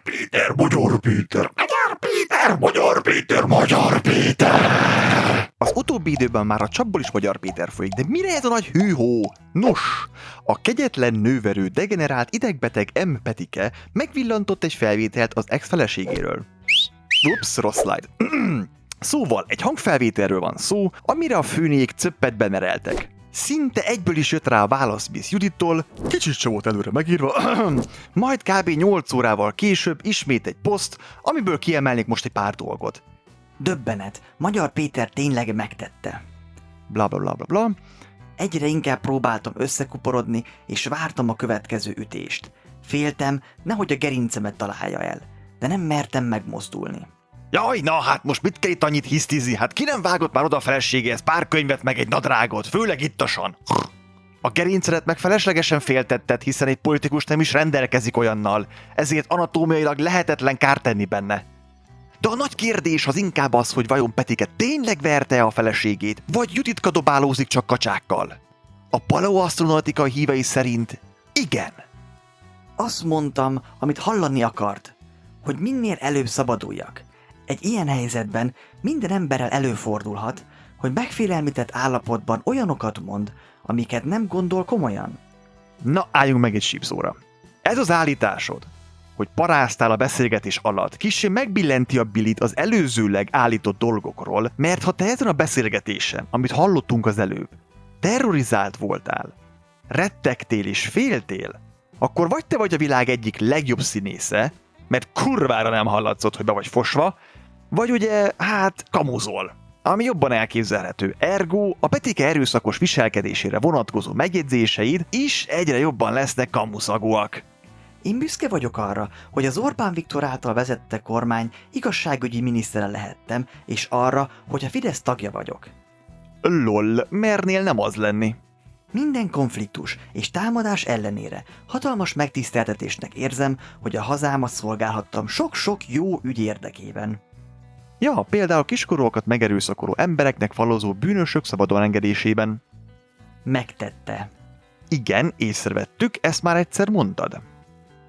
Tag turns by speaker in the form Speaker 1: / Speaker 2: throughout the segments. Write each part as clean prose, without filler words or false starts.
Speaker 1: Péter, Magyar Péter, Magyar Péter, Magyar Péter, Magyar Péter!
Speaker 2: Az utóbbi időben már a csapból is Magyar Péter folyik, de mire ez a nagy hűhó? Nos, a kegyetlen nőverő degenerált idegbeteg M. Petike megvillantott egy felvételt az ex-feleségéről. Ups, rossz slide. Szóval egy hangfelvételről van szó, amire a főnék cöppet bemereltek. Szinte egyből is jött rá a válasz Miss Judittól, kicsit sem volt előre megírva, majd kb. 8 órával később ismét egy poszt, amiből kiemelnék most egy pár dolgot.
Speaker 3: Döbbenet, Magyar Péter tényleg megtette.
Speaker 2: Bla bla bla bla bla.
Speaker 3: Egyre inkább próbáltam összekuporodni, és vártam a következő ütést. Féltem, nehogy a gerincemet találja el, de nem mertem megmozdulni.
Speaker 2: Jaj, na hát most mit kell itt annyit hisztizni? Hát ki nem vágott már oda a feleségéhez pár könyvet meg egy nadrágot, főleg ittasan? A gerincedet meg feleslegesen féltetted, hiszen egy politikus nem is rendelkezik olyannal, ezért anatómiailag lehetetlen kárt tenni benne. De a nagy kérdés az inkább az, hogy vajon Petike tényleg verte a feleségét, vagy Juditka dobálózik csak kacsákkal. A paleoasztronautika hívei szerint igen.
Speaker 3: Azt mondtam, amit hallani akart, hogy minél előbb szabaduljak. Egy ilyen helyzetben minden emberrel előfordulhat, hogy megfélelmített állapotban olyanokat mond, amiket nem gondol komolyan.
Speaker 2: Na, álljunk meg egy sípszóra. Ez az állításod, hogy paráztál a beszélgetés alatt, kissé megbillenti a bilit az előzőleg állított dolgokról, mert ha te ezen a beszélgetésen, amit hallottunk az előbb, terrorizált voltál, rettegtél és féltél, akkor vagy te vagy a világ egyik legjobb színésze, mert kurvára nem hallatszott, hogy be vagy fosva, vagy ugye, hát, kamuzol, ami jobban elképzelhető. Ergo, a Petike erőszakos viselkedésére vonatkozó megjegyzéseid is egyre jobban lesznek kamuszagúak.
Speaker 3: Én büszke vagyok arra, hogy az Orbán Viktor által vezette kormány igazságügyi minisztere lehettem, és arra, hogy a Fidesz tagja vagyok.
Speaker 2: Lol, mernél nem az lenni.
Speaker 3: Minden konfliktus és támadás ellenére hatalmas megtiszteltetésnek érzem, hogy a hazámat szolgálhattam sok-sok jó ügy érdekében.
Speaker 2: Ja, például kiskorúakat megerőszakoló embereknek falozó bűnösök szabadon engedésében.
Speaker 3: Megtette.
Speaker 2: Igen, észrevettük, ezt már egyszer mondtad.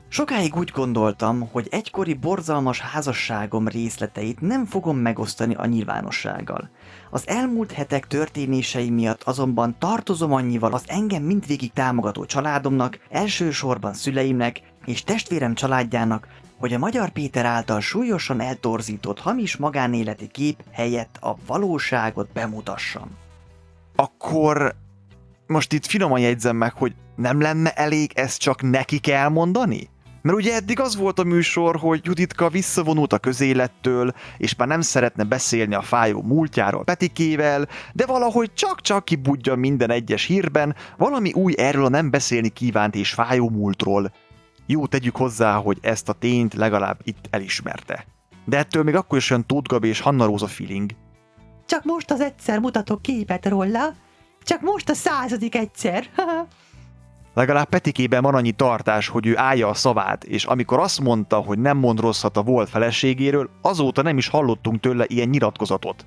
Speaker 3: Sokáig úgy gondoltam, hogy egykori borzalmas házasságom részleteit nem fogom megosztani a nyilvánossággal. Az elmúlt hetek történései miatt azonban tartozom annyival az engem mindvégig támogató családomnak, elsősorban szüleimnek és testvérem családjának, hogy a Magyar Péter által súlyosan eltorzított hamis magánéleti kép helyett a valóságot bemutassam.
Speaker 2: Akkor most itt finoman jegyzem meg, hogy nem lenne elég ezt csak nekik elmondani? Mert ugye eddig az volt a műsor, hogy Juditka visszavonult a közélettől, és már nem szeretne beszélni a fájó múltjáról Petikével, de valahogy csak-csak kibudja minden egyes hírben valami új erről a nem beszélni kívánt és fájó múltról. Jó, tegyük hozzá, hogy ezt a tényt legalább itt elismerte. De ettől még akkor is olyan Tóth Gabi és Hanna Róza feeling.
Speaker 4: Csak most az egyszer mutatok képet róla. Csak most a 100. egyszer.
Speaker 2: Legalább Petikében van annyi tartás, hogy ő állja a szavát, és amikor azt mondta, hogy nem mond rosszat a volt feleségéről, azóta nem is hallottunk tőle ilyen nyilatkozatot.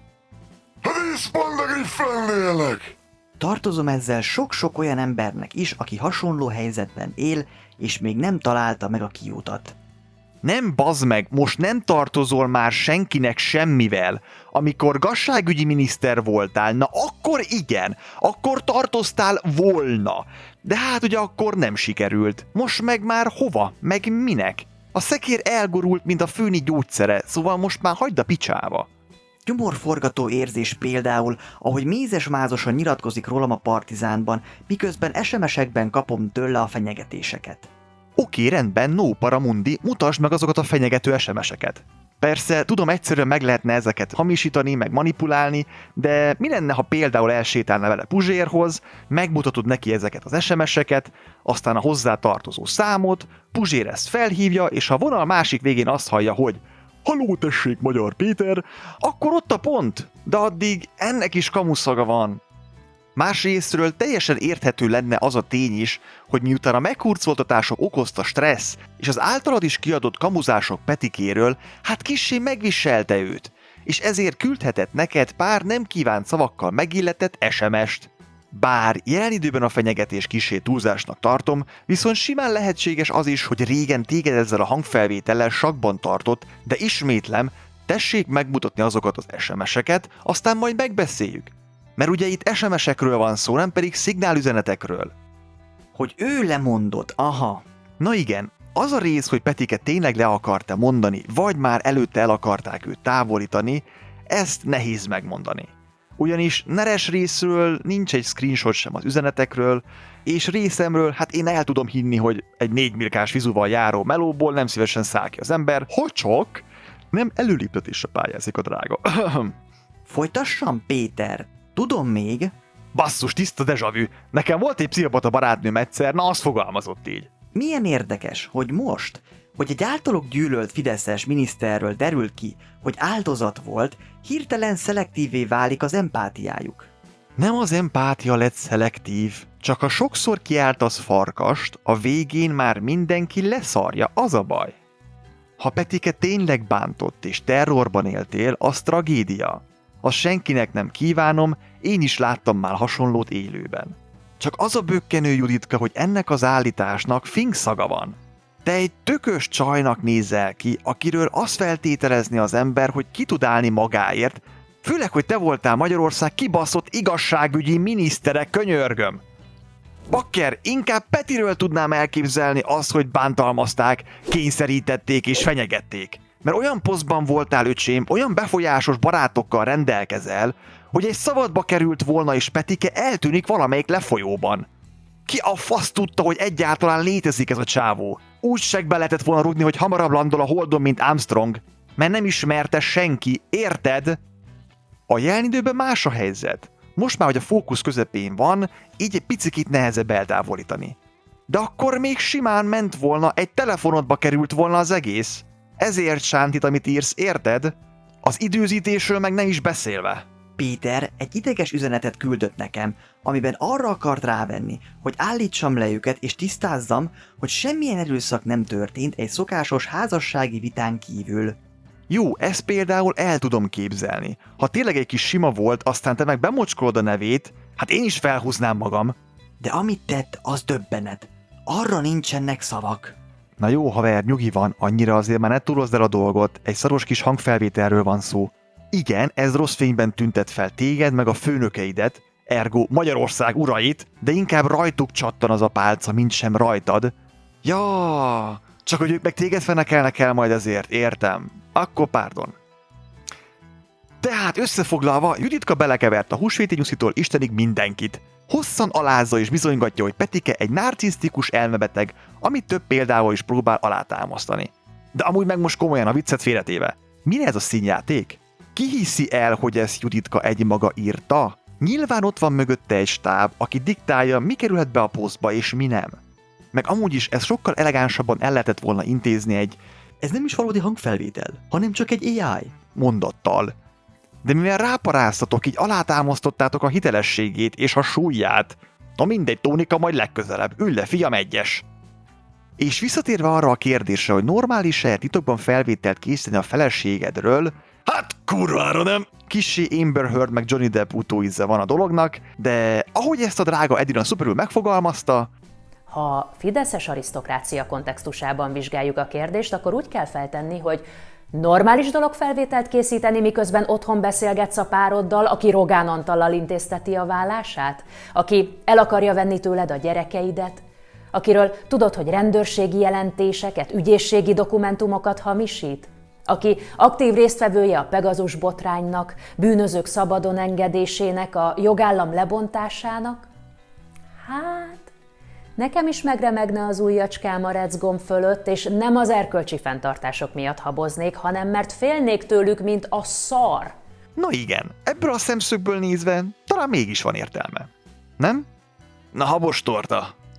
Speaker 1: Vízpandagig fennélek!
Speaker 3: Tartozom ezzel sok-sok olyan embernek is, aki hasonló helyzetben él, és még nem találta meg a kiutat.
Speaker 2: Nem bazd meg, most nem tartozol már senkinek semmivel. Amikor gazdaságügyi miniszter voltál, na akkor igen, akkor tartoztál volna. De hát ugye akkor nem sikerült. Most meg már hova, meg minek? A szekér elgurult, mint a főni gyógyszere, szóval most már hagyd a picsába.
Speaker 3: Gyomorforgató érzés például, ahogy mézes-mázosan nyilatkozik rólam a Partizánban, miközben SMS-ekben kapom tőle a fenyegetéseket.
Speaker 2: Oké, rendben, no paramundi, mutasd meg azokat a fenyegető SMS-eket. Persze, tudom, egyszerűen meg lehetne ezeket hamisítani, meg manipulálni, de mi lenne, ha például elsétálna vele Puzsérhoz, megmutatod neki ezeket az SMS-eket, aztán a hozzá tartozó számot, Puzsér ezt felhívja, és ha a vonal másik végén azt hallja, hogy "Halló, tessék, Magyar Péter", akkor ott a pont, de addig ennek is kamuszaga van. Másrésztről teljesen érthető lenne az a tény is, hogy miután a meghurcoltatások okozta stressz, és az általad is kiadott kamuzások Petikéről, hát kissé megviselte őt, és ezért küldhetett neked pár nem kívánt szavakkal megilletett SMS-t. Bár jelen időben a fenyegetés kissé túlzásnak tartom, viszont simán lehetséges az is, hogy régen téged ezzel a hangfelvétellel sakban tartott, de ismétlem, tessék megmutatni azokat az SMS-eket, aztán majd megbeszéljük. Mert ugye itt SMS-ekről van szó, nem pedig szignálüzenetekről.
Speaker 3: Hogy ő lemondott, aha.
Speaker 2: Na igen, az a rész, hogy Petike tényleg le akart-e mondani, vagy már előtte el akarták őt távolítani, ezt nehéz megmondani. Ugyanis Neres részről nincs egy screenshot sem az üzenetekről, és részemről, hát én el tudom hinni, hogy egy 4 milliós vizuval járó melóból nem szívesen száll ki az ember, hogy csak nem előléptetésre pályázik a drága.
Speaker 3: Folytassam, Péter? Tudom még.
Speaker 2: Basszus, tiszta déjà vu. Nekem volt egy pszichopata barátnőm egyszer, na az fogalmazott így.
Speaker 3: Milyen érdekes, hogy most, hogy egy általuk gyűlölt fideszes miniszterről derül ki, hogy áldozat volt, hirtelen szelektívé válik az empátiájuk.
Speaker 2: Nem az empátia lett szelektív, csak a sokszor kiáltasz farkast, a végén már mindenki leszarja, az a baj. Ha Petike tényleg bántott és terrorban éltél, az tragédia. Azt senkinek nem kívánom, én is láttam már hasonlót élőben. Csak az a bökkenő, Juditka, hogy ennek az állításnak finkszaga van. Te egy tökös csajnak nézel ki, akiről azt feltételezni az ember, hogy ki tud állni magáért, főleg, hogy te voltál Magyarország kibaszott igazságügyi minisztere, könyörgöm. Bakker, inkább Petiről tudnám elképzelni azt, hogy bántalmazták, kényszerítették és fenyegették. Mert olyan posztban voltál, öcsém, olyan befolyásos barátokkal rendelkezel, hogy egy szabadba került volna és Petike eltűnik valamelyik lefolyóban. Ki a fasz tudta, hogy egyáltalán létezik ez a csávó? Úgy segbe lehetett volna rúgni, hogy hamarabb landol a Holdon, mint Armstrong, mert nem ismerte senki, érted? A jelen időben más a helyzet. Most már, hogy a fókusz közepén van, így egy picikét nehezebb eltávolítani. De akkor még simán ment volna, egy telefonodba került volna az egész. Ezért sántit, amit írsz, érted? Az időzítésről meg nem is beszélve.
Speaker 3: Péter egy ideges üzenetet küldött nekem, amiben arra akart rávenni, hogy állítsam le őket és tisztázzam, hogy semmilyen erőszak nem történt egy szokásos házassági vitán kívül.
Speaker 2: Jó, ezt például el tudom képzelni. Ha tényleg egy kis sima volt, aztán te meg bemocskolod a nevét, hát én is felhúznám magam.
Speaker 3: De amit tett, az döbbenet. Arra nincsenek szavak.
Speaker 2: Na jó, haver, nyugi van, annyira azért már ne túlozd el a dolgot, egy szaros kis hangfelvételről van szó. Igen, ez rossz fényben tüntet fel téged, meg a főnökeidet, ergo Magyarország urait, de inkább rajtuk csattan az a pálca, mint sem rajtad. Ja, csak hogy ők meg téged fenekelnek el majd ezért, értem. Akkor pardon. Tehát összefoglalva, Juditka belekevert a húsvéti nyuszitól Istenig mindenkit. Hosszan alázza és bizonygatja, hogy Petike egy narcisztikus elmebeteg, amit több példával is próbál alátámasztani. De amúgy meg most komolyan a viccet félretéve. Mi ez a színjáték? Ki hiszi el, hogy ezt Juditka egymaga írta? Nyilván ott van mögötte egy stáb, aki diktálja, mi kerülhet be a posztba és mi nem. Meg amúgy is ez sokkal elegánsabban el lehetett volna intézni egy
Speaker 3: Ez nem is valódi hangfelvétel, hanem csak egy AI.
Speaker 2: mondattal. De mivel ráparáztatok, így alátámasztottátok a hitelességét és a súlyát. Na mindegy, Tónika, majd legközelebb. Ülj le, fiam, egyes! És visszatérve arra a kérdésre, hogy normális-e titokban felvételt készíteni a feleségedről, hát kurvára nem! Kissé Amber Heard meg Johnny Depp utóíze van a dolognak, de ahogy ezt a drága Edina szuperül megfogalmazta,
Speaker 5: Ha fideszes arisztokrácia kontextusában vizsgáljuk a kérdést, akkor úgy kell feltenni, hogy normális dolog felvételt készíteni, miközben otthon beszélgetsz a pároddal, aki Rogán Antallal intézteti a vállását? Aki el akarja venni tőled a gyerekeidet? Akiről tudod, hogy rendőrségi jelentéseket, ügyészségi dokumentumokat hamisít? Aki aktív résztvevője a Pegazus botránynak, bűnözők szabadon engedésének, a jogállam lebontásának? Hát, nekem is megremegne az ujjacskám a recgomb fölött, és nem az erkölcsi fenntartások miatt haboznék, hanem mert félnék tőlük, mint a szar.
Speaker 2: na igen, ebből a szemszögből nézve talán mégis van értelme. Nem? Na habos torta!